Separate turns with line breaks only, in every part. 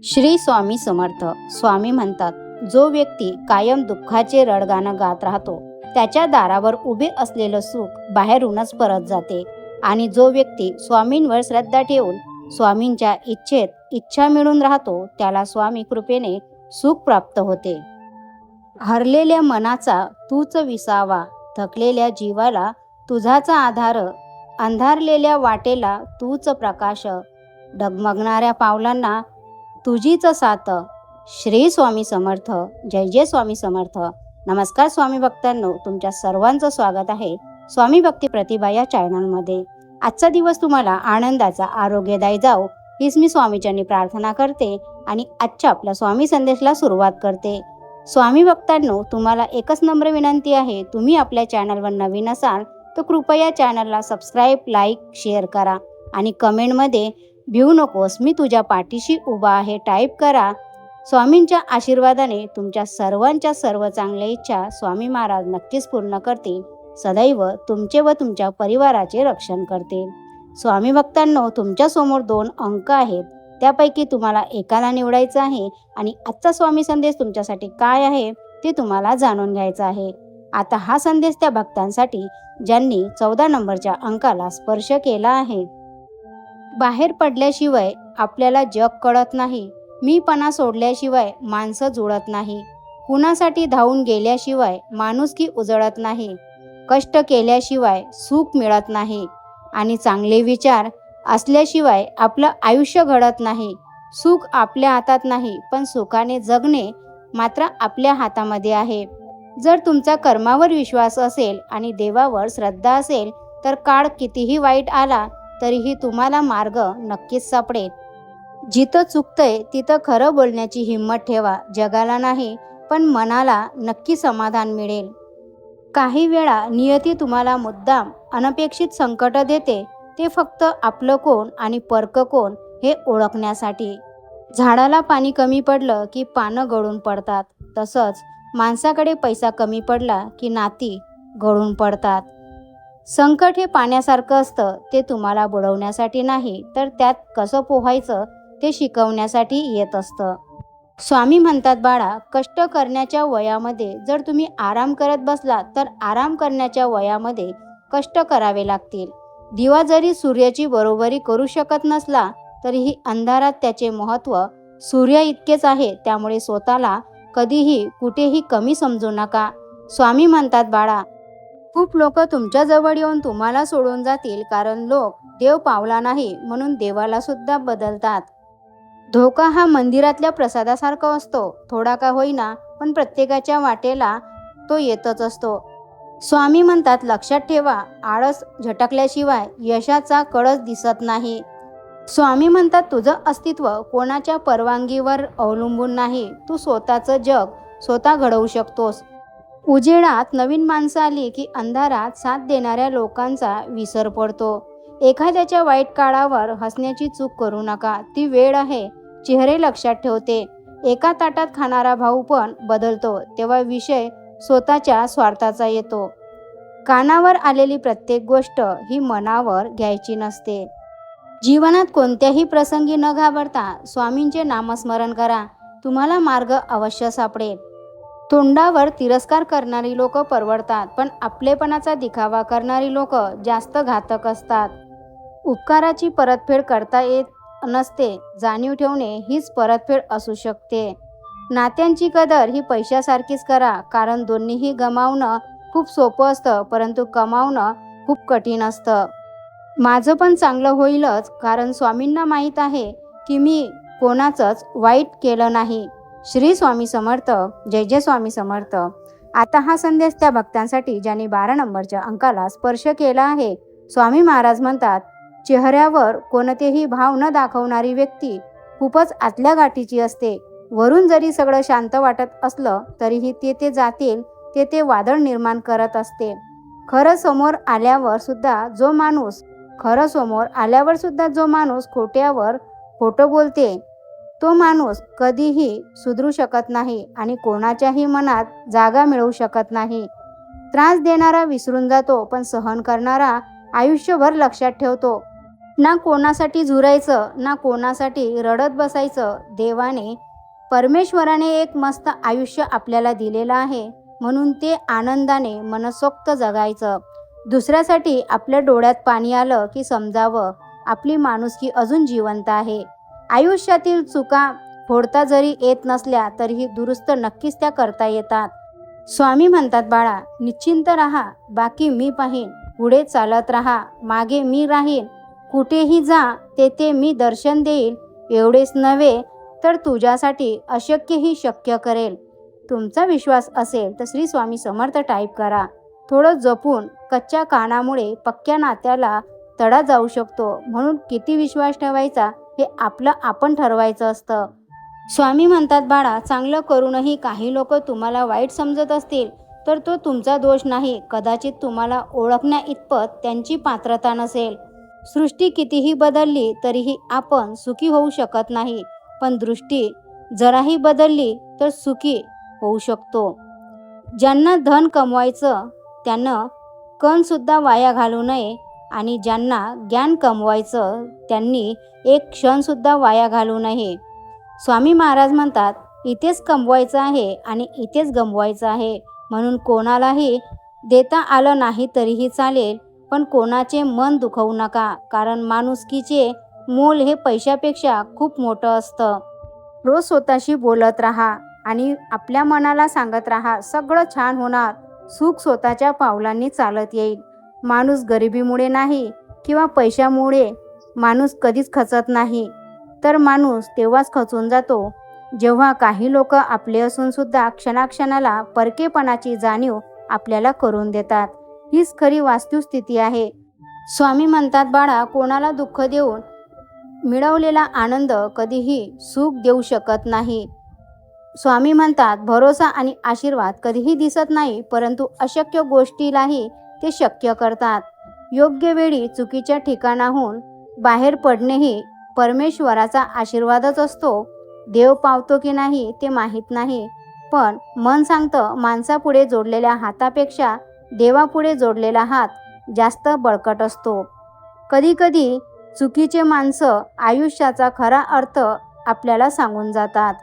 श्री स्वामी समर्थ. स्वामी म्हणतात, जो व्यक्ती कायम दुःखाचे रडगाणं गात राहतो त्याच्या दारावर उभे असलेलं सुख बाहेरूनच परत जाते. आणि जो व्यक्ती स्वामींवर श्रद्धा ठेवून स्वामींच्या इच्छेत इच्छा मिळून राहतो त्याला स्वामी कृपेने सुख प्राप्त होते. हरलेल्या मनाचा तूच विसावा, थकलेल्या जीवाला तुझाच आधार, अंधारलेल्या वाटेला तूच प्रकाश, डगमगणाऱ्या पावलांना तुझीच साथ. श्री स्वामी समर्थ. जय जय स्वामी समर्थ. नमस्कार स्वामी भक्तांनो, तुमच्या सर्वांचं स्वागत आहे स्वामी भक्ती प्रतिभा या चॅनलमध्ये. आजचा दिवस तुम्हाला आनंदाचा, आरोग्यदायी जाओ हीच मी स्वामीचरणी प्रार्थना करते आणि आजच्या आपल्या स्वामी संदेशला सुरुवात करते. स्वामी भक्तांनो, तुम्हाला एकच नम्र विनंती आहे, तुम्ही आपल्या चॅनलवर नवीन असाल तर कृपया चॅनलला सबस्क्राईब, लाईक, शेअर करा आणि कमेंटमध्ये भिवू नकोस, मी तुझ्या पाठीशी उभा आहे टाईप करा. स्वामींच्या आशीर्वादाने तुमच्या सर्वांच्या सर्व चांगल्या इच्छा स्वामी महाराज नक्कीच पूर्ण करतील. सदैव तुमचे व तुमच्या परिवाराचे रक्षण करतील. स्वामी भक्तांनो, तुमच्यासमोर 2 अंक आहेत, त्यापैकी तुम्हाला एकाला निवडायचं आहे आणि आजचा स्वामी संदेश तुमच्यासाठी काय आहे ते तुम्हाला जाणून घ्यायचं आहे. आता हा संदेश त्या भक्तांसाठी ज्यांनी 14 नंबरच्या अंकाला स्पर्श केला आहे. बाहेर पडल्याशिवाय आपल्याला जग कळत नाही, मीपणा सोडल्याशिवाय माणसं जुळत नाही, कुणासाठी धावून गेल्याशिवाय माणुसकी उजळत नाही, कष्ट केल्याशिवाय सुख मिळत नाही आणि चांगले विचार असल्याशिवाय आपलं आयुष्य घडत नाही. सुख आपल्या हातात नाही, पण सुखाने जगणे मात्र आपल्या हातामध्ये आहे. जर तुमचा कर्मावर विश्वास असेल आणि देवावर श्रद्धा असेल तर काळ कितीही वाईट आला तरीही तुम्हाला मार्ग नक्कीच सापडेल. जिथं चुकतंय तिथं खरं बोलण्याची हिंमत ठेवा. जगाला नाही पण मनाला नक्की समाधान मिळेल. काही वेळा नियती तुम्हाला मुद्दाम अनपेक्षित संकट देते, ते फक्त आपलं कोण आणि परकं कोण हे ओळखण्यासाठी. झाडाला पाणी कमी पडलं की पानं गळून पडतात, तसंच माणसाकडे पैसा कमी पडला की नाती गळून पडतात. संकट हे पाण्यासारखं असतं, ते तुम्हाला बुडवण्यासाठी नाही तर त्यात कसं पोहायचं ते शिकवण्यासाठी येत असतं. स्वामी म्हणतात, बाळा, कष्ट करण्याच्या वयामध्ये जर तुम्ही आराम करत बसलात तर आराम करण्याच्या वयामध्ये कष्ट करावे लागतील. दिवा जरी सूर्याची बरोबरी करू शकत नसला तरीही अंधारात त्याचे महत्त्व सूर्या इतकेच आहे. त्यामुळे स्वतःला कधीही कुठेही कमी समजू नका. स्वामी म्हणतात, बाळा, खूप लोक तुमच्या जवळ येऊन तुम्हाला सोडून जातील, कारण लोक देव पावला नाही म्हणून देवाला सुद्धा बदलतात. धोका हा मंदिरातल्या प्रसादासारखा असतो, थोडा का होईना पण प्रत्येकाच्या वाटेला तो येतच असतो. स्वामी म्हणतात, लक्षात ठेवा, आळस झटकल्याशिवाय यशाचा कळस दिसत नाही. स्वामी म्हणतात, तुझं अस्तित्व कोणाच्या परवानगीवर अवलंबून नाही, तू स्वतःचं जग स्वतः घडवू शकतोस. उजेडात नवीन माणसं आली की अंधारात साथ देणाऱ्या लोकांचा विसर पडतो. एखाद्याच्या वाईट काळावर हसण्याची चूक करू नका, ती वेळ आहे, चेहरे लक्षात ठेवते. एका ताटात खाणारा भाऊ पण बदलतो तेव्हा विषय स्वतःच्या स्वार्थाचा येतो. कानावर आलेली प्रत्येक गोष्ट ही मनावर घ्यायची नसते. जीवनात कोणत्याही प्रसंगी न घाबरता स्वामींचे नामस्मरण करा, तुम्हाला मार्ग अवश्य सापडेल. तोंडावर तिरस्कार करणारी लोक परवडतात, पण आपलेपणाचा दिखावा करणारी लोक जास्त घातक असतात. उपकाराची परतफेड करता येत नसते, जाणीव ठेवणे हीच परतफेड असू शकते. नात्यांची कदर ही पैशासारखीच करा, कारण दोन्हीही गमावणं खूप सोपं असतं परंतु कमावणं खूप कठीण असतं. माझं पण चांगलं होईलच, कारण स्वामींना माहीत आहे की मी कोणाचंच वाईट केलं नाही. श्री स्वामी समर्थ. जय जय स्वामी समर्थ. आता हा संदेश त्या भक्तांसाठी ज्यांनी 12 नंबरच्या अंकाला स्पर्श केला आहे. स्वामी महाराज म्हणतात, चेहऱ्यावर कोणतेही भाव न दाखवणारी व्यक्ती खूपच आतल्या गाठीची असते. वरून जरी सगळं शांत वाटत असलं तरीही ते जातील ते वादळ निर्माण करत असते. खरं समोर आल्यावर सुद्धा जो माणूस खोट्यावर खोटं बोलते तो माणूस कधीही सुधरू शकत नाही आणि कोणाच्याही मनात जागा मिळवू शकत नाही. त्रास देणारा विसरून जातो, पण सहन करणारा आयुष्यभर लक्षात ठेवतो. ना कोणासाठी झुरायचं ना कोणासाठी रडत बसायचं. देवाने परमेश्वराने एक मस्त आयुष्य आपल्याला दिलेलं आहे, म्हणून ते आनंदाने मनसोक्त जगायचं. दुसऱ्यासाठी आपल्या डोळ्यात पाणी आलं की समजावं आपली माणुसकी अजून जिवंत आहे. आयुष्यातील चुका फोडता जरी येत नसल्या तरीही दुरुस्त नक्कीच त्या करता येतात. स्वामी म्हणतात, बाळा निश्चिंत राहा, बाकी मी पाहीन. पुढे चालत राहा, मागे मी राहीन. कुठेही जा तेथे मी दर्शन देईल. एवढेच नव्हे तर तुझ्यासाठी अशक्यही शक्य करेल. तुमचा विश्वास असेल तर श्री स्वामी समर्थ टाईप करा. थोडं जपून. कच्च्या कानामुळे पक्क्या नात्याला तडा जाऊ शकतो, म्हणून किती विश्वास ठेवायचा हे आपलं आपण ठरवायचं असतं. स्वामी म्हणतात, बाळा चांगलं करूनही काही लोक तुम्हाला वाईट समजत असतील तर तो तुमचा दोष नाही. कदाचित तुम्हाला ओळखण्या इतपत त्यांची पात्रता नसेल. सृष्टी कितीही बदलली तरीही आपण सुखी होऊ शकत नाही, पण दृष्टी जराही बदलली तर सुखी होऊ शकतो. ज्यांना धन कमवायचं त्यानं कणसुद्धा वाया घालू नये, आणि ज्यांना ज्ञान कमवायचं त्यांनी एक क्षणसुद्धा वाया घालू नये. स्वामी महाराज म्हणतात, इथेच कमवायचं आहे आणि इथेच गमवायचं आहे, म्हणून कोणालाही देता आलं नाही तरीही चालेल, पण कोणाचे मन दुखवू नका, कारण माणुसकीचे मोल हे पैशापेक्षा खूप मोठं असतं. रोज स्वतःशी बोलत राहा आणि आपल्या मनाला सांगत राहा, सगळं छान होणार. सुख स्वतःच्या पावलांनी चालत येईल. माणूस गरिबीमुळे नाही किंवा पैशामुळे माणूस कधीच खचत नाही, तर माणूस तेव्हाच खचून जातो जेव्हा काही लोक आपले असून सुद्धा क्षणाक्षणाला परकेपणाची जाणीव आपल्याला करून देतात. हीच खरी वास्तुस्थिती आहे. स्वामी म्हणतात, बाळा कोणाला दुःख देऊन मिळवलेला आनंद कधीही सुख देऊ शकत नाही. स्वामी म्हणतात, भरोसा आणि आशीर्वाद कधीही दिसत नाही, परंतु अशक्य गोष्टीलाही ते शक्य करतात. योग्य वेळी चुकीच्या ठिकाणाहून बाहेर पडणेही परमेश्वराचा आशीर्वादच असतो. देव पावतो की नाही ते माहीत नाही, पण मन सांगतं माणसापुढे जोडलेल्या हातापेक्षा देवापुढे जोडलेला हात जास्त बळकट असतो. कधीकधी चुकीचे माणसं आयुष्याचा खरा अर्थ आपल्याला सांगून जातात.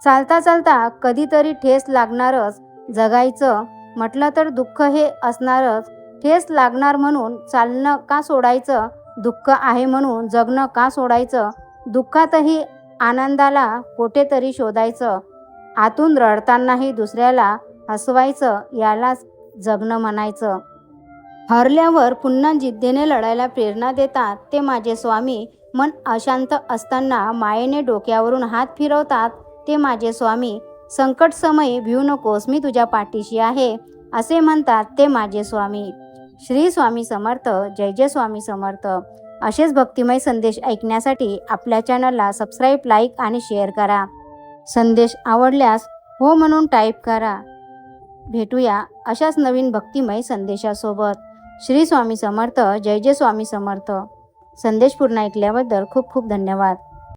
चालता चालता कधीतरी ठेस लागणारच. जगायचं म्हटलं तर दुःख हे असणारच. ठेस लागणार म्हणून चालणं का सोडायचं? दुःख आहे म्हणून जगणं का सोडायचं? दुःखातही आनंदाला कुठेतरी शोधायचं. आतून रडतानाही दुसऱ्याला हसवायचं, यालाच जगणं म्हणायचं. हरल्यावर पुन्हा जिद्दीने लढायला प्रेरणा देतात ते माझे स्वामी. मन अशांत असताना मायेने डोक्यावरून हात फिरवतात ते माझे स्वामी. संकट समयी भिवू नकोस, मी तुझ्या पाठीशी आहे, असे म्हणतात ते माझे स्वामी. श्री स्वामी समर्थ. जय जय स्वामी समर्थ. असेच भक्तिमय संदेश ऐकण्यासाठी आपल्या चॅनलला सबस्क्राईब, लाईक आणि शेअर करा. संदेश आवडल्यास हो म्हणून टाईप करा. भेटूया अशाच नवीन भक्तिमय संदेशासोबत. श्री स्वामी समर्थ. जय जय स्वामी समर्थ. संदेश पूर्ण ऐकल्याबद्दल खूप खूप धन्यवाद.